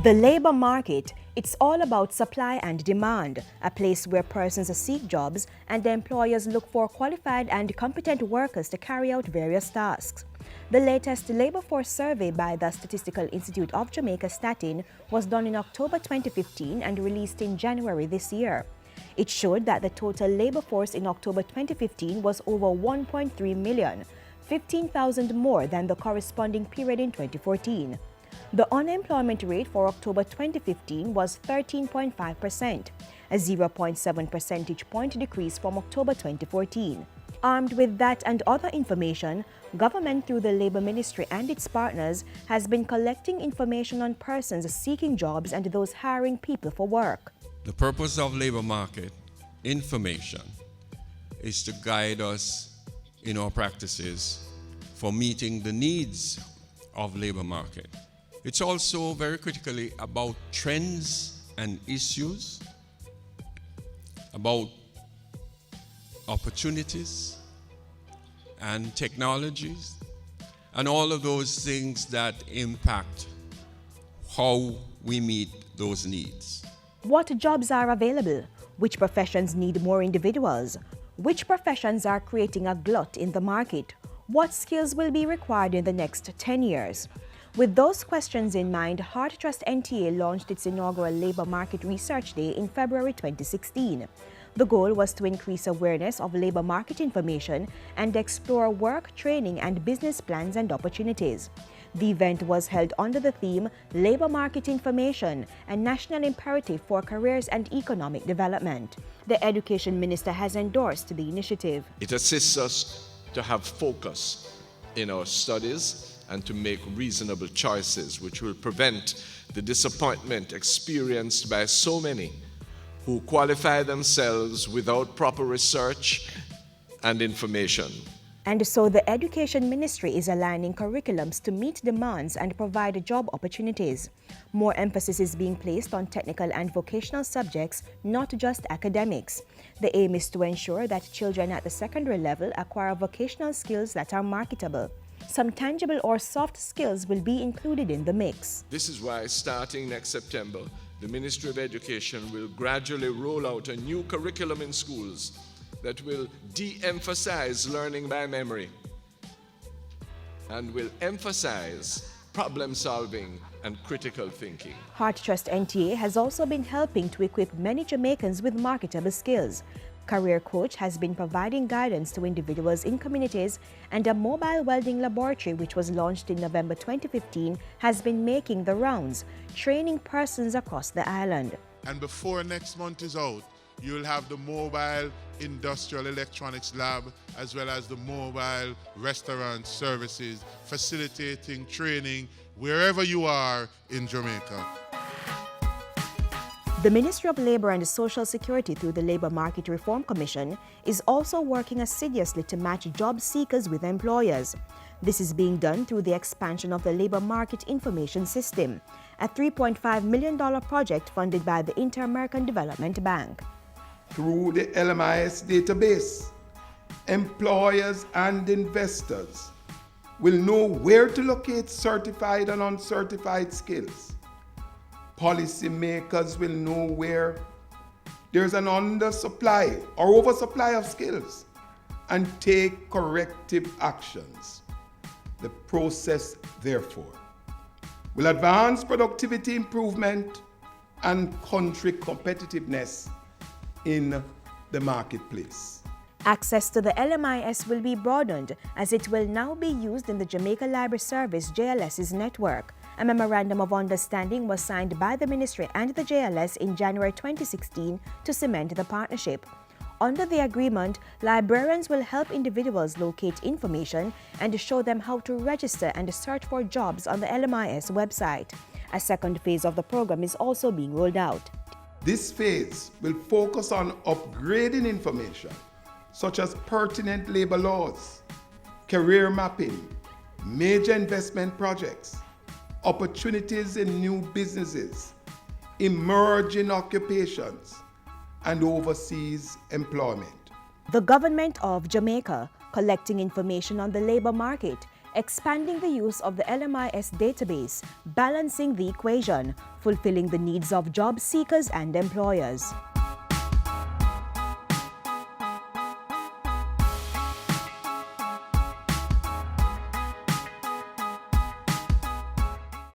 The labor market, it's all about supply and demand, a place where persons seek jobs and the employers look for qualified and competent workers to carry out various tasks. The latest labor force survey by the Statistical Institute of Jamaica Statin was done in October 2015 and released in January this year. It showed that the total labor force in October 2015 was over 1.3 million, 15,000 more than the corresponding period in 2014. The unemployment rate for October 2015 was 13.5%, a 0.7 percentage point decrease from October 2014. Armed with that and other information, government through the Labour Ministry and its partners has been collecting information on persons seeking jobs and those hiring people for work. The purpose of labor market information is to guide us in our practices for meeting the needs of labor market. It's also very critically about trends and issues, about opportunities and technologies, and all of those things that impact how we meet those needs. What jobs are available? Which professions need more individuals? Which professions are creating a glut in the market? What skills will be required in the next 10 years? With those questions in mind, HeartTrust NTA launched its inaugural Labour Market Research Day in February 2016. The goal was to increase awareness of labour market information and explore work, training and business plans and opportunities. The event was held under the theme Labour Market Information, a National Imperative for Careers and Economic Development. The Education Minister has endorsed the initiative. It assists us to have focus in our studies and to make reasonable choices, which will prevent the disappointment experienced by so many who qualify themselves without proper research and information. And so the Education Ministry is aligning curriculums to meet demands and provide job opportunities. More emphasis is being placed on technical and vocational subjects, not just academics. The aim is to ensure that children at the secondary level acquire vocational skills that are marketable. Some tangible or soft skills will be included in the mix. This is why, starting next September, the Ministry of Education will gradually roll out a new curriculum in schools that will de-emphasize learning by memory and will emphasize problem solving and critical thinking. HeartTrust NTA has also been helping to equip many Jamaicans with marketable skills. Career Coach has been providing guidance to individuals in communities, and a mobile welding laboratory, which was launched in November 2015, has been making the rounds, training persons across the island. And before next month is out, you'll have the mobile industrial electronics lab as well as the mobile restaurant services facilitating training wherever you are in Jamaica. The Ministry of Labour and Social Security through the Labour Market Reform Commission is also working assiduously to match job seekers with employers. This is being done through the expansion of the Labour Market Information System, a $3.5 million project funded by the Inter-American Development Bank. Through the LMIS database, employers and investors will know where to locate certified and uncertified skills. Policymakers will know where there's an undersupply or oversupply of skills and take corrective actions. The process, therefore, will advance productivity improvement and country competitiveness in the marketplace. Access to the LMIS will be broadened as it will now be used in the Jamaica Library Service JLS's network. A memorandum of understanding was signed by the Ministry and the JLS in January 2016 to cement the partnership. Under the agreement, librarians will help individuals locate information and show them how to register and search for jobs on the LMIS website. A second phase of the program is also being rolled out. This phase will focus on upgrading information such as pertinent labor laws, career mapping, major investment projects, opportunities in new businesses, emerging occupations, and overseas employment. The Government of Jamaica, collecting information on the labour market, expanding the use of the LMIS database, balancing the equation, fulfilling the needs of job seekers and employers.